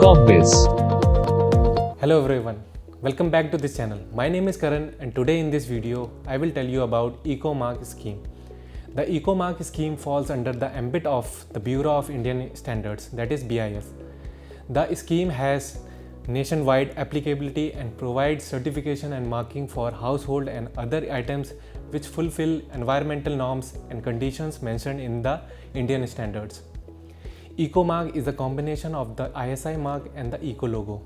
Corpbiz. Hello everyone, welcome back to this channel. My name is Karan and today in this video I will tell you about Eco-Mark scheme. The Eco-Mark scheme falls under the ambit of the Bureau of Indian Standards, that is BIS. The scheme has nationwide applicability and provides certification and marking for household and other items which fulfill environmental norms and conditions mentioned in the Indian standards. Eco-Mark is a combination of the ISI mark and the Eco logo.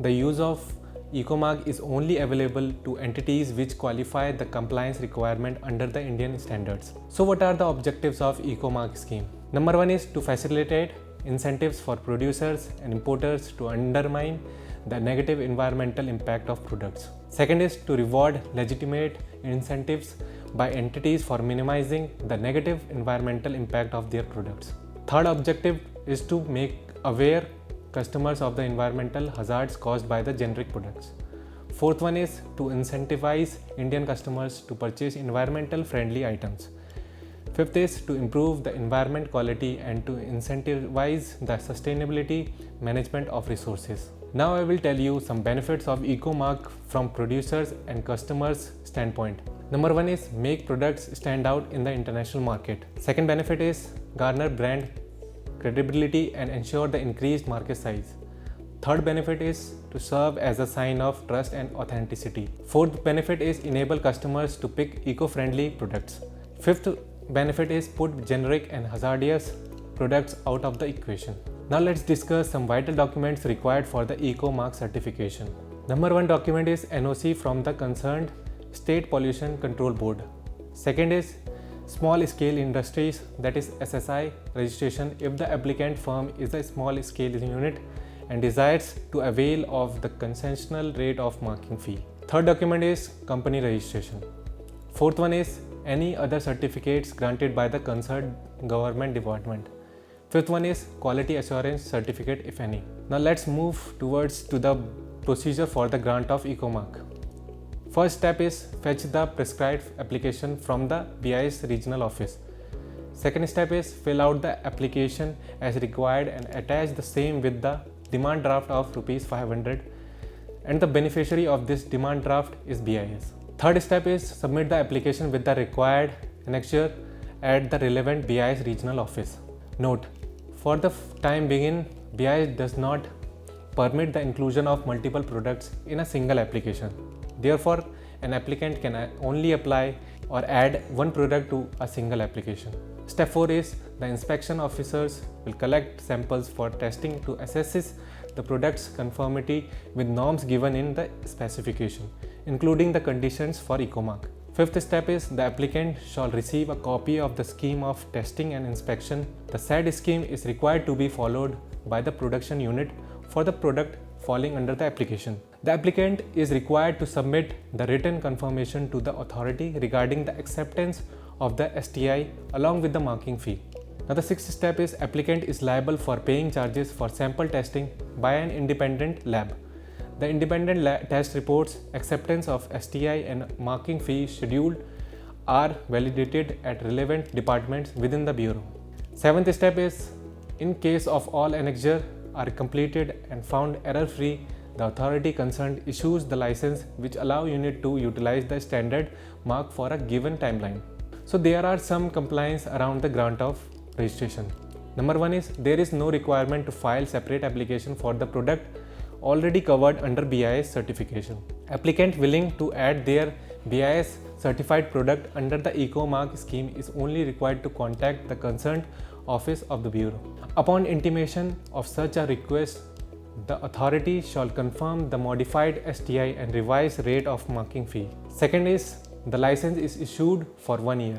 The use of Eco-Mark is only available to entities which qualify the compliance requirement under the Indian standards. So what are the objectives of Eco-Mark scheme? Number one is to facilitate incentives for producers and importers to undermine the negative environmental impact of products. Second is to reward legitimate incentives by entities for minimizing the negative environmental impact of their products. Third objective is to make aware customers of the environmental hazards caused by the generic products. Fourth one is to incentivize Indian customers to purchase environmental friendly items. Fifth is to improve the environment quality and to incentivize the sustainability management of resources. Now I will tell you some benefits of Eco-Mark from producers and customers standpoint. Number one is make products stand out in the international market. Second benefit is garner brand credibility and ensure the increased market size. Third benefit is to serve as a sign of trust and authenticity. Fourth benefit is enable customers to pick eco-friendly products. Fifth benefit is put generic and hazardous products out of the equation. Now let's discuss some vital documents required for the Eco-Mark certification. Number one document is NOC from the concerned State Pollution Control Board. Second is small scale industries, that is SSI registration if the applicant firm is a small scale unit and desires to avail of the concessional rate of marking fee. Third document is company registration. Fourth one is any other certificates granted by the concerned government department. Fifth one is quality assurance certificate if any. Now let's move towards to the procedure for the grant of Eco-Mark. First step is fetch the prescribed application from the BIS regional office. Second step is fill out the application as required and attach the same with the demand draft of ₹500 and the beneficiary of this demand draft is BIS. Third step is submit the application with the required annexure at the relevant BIS regional office. Note, for the time being, BIS does not permit the inclusion of multiple products in a single application. Therefore, an applicant can only apply or add one product to a single application. Step 4 is the inspection officers will collect samples for testing to assess the product's conformity with norms given in the specification, including the conditions for Eco-Mark. Fifth step is the applicant shall receive a copy of the scheme of testing and inspection. The said scheme is required to be followed by the production unit for the product falling under the application. The applicant is required to submit the written confirmation to the authority regarding the acceptance of the STI along with the marking fee. Now the sixth step is applicant is liable for paying charges for sample testing by an independent lab. The independent test reports, acceptance of STI and marking fee scheduled are validated at relevant departments within the Bureau. Seventh step is in case of all annexure are completed and found error-free, the authority concerned issues the license which allow unit to utilize the standard mark for a given timeline. So there are some compliance around the grant of registration. Number one is there is no requirement to file separate application for the product already covered under BIS certification. Applicant willing to add their BIS certified product under the Eco-Mark scheme is only required to contact the concerned office of the Bureau. Upon intimation of such a request, the authority shall confirm the modified STI and revised rate of marking fee. Second is the license is issued for 1 year.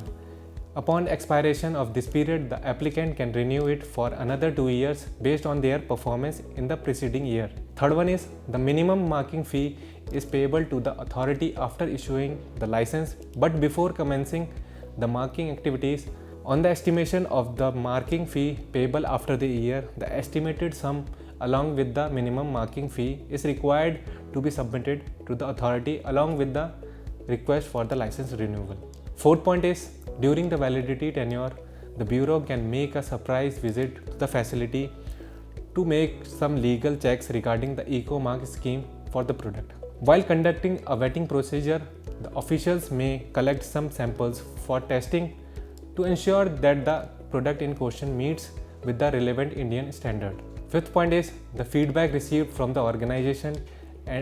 Upon expiration of this period, the applicant can renew it for another 2 years based on their performance in the preceding year. Third one is the minimum marking fee is payable to the authority after issuing the license but before commencing the marking activities. On the estimation of the marking fee payable after the year, the estimated sum along with the minimum marking fee is required to be submitted to the authority along with the request for the license renewal. Fourth point is during the validity tenure, the Bureau can make a surprise visit to the facility to make some legal checks regarding the eco-mark scheme for the product. While conducting a vetting procedure, the officials may collect some samples for testing to ensure that the product in question meets with the relevant Indian standard. Fifth point is the feedback received from the organization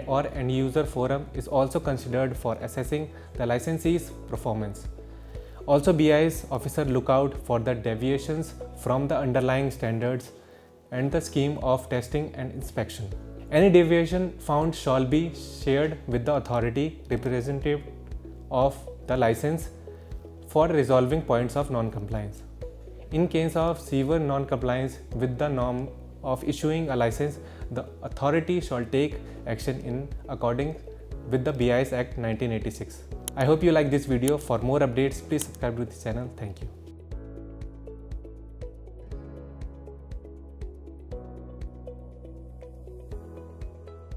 or end user forum is also considered for assessing the licensee's performance. Also, BIS officer look out for the deviations from the underlying standards and the scheme of testing and inspection. Any deviation found shall be shared with the authority representative of the license for resolving points of non-compliance. In case of severe non-compliance with the norm of issuing a license, the authority shall take action in accordance with the BIS Act 1986. I hope you like this video. For more updates, please subscribe to this channel. Thank you.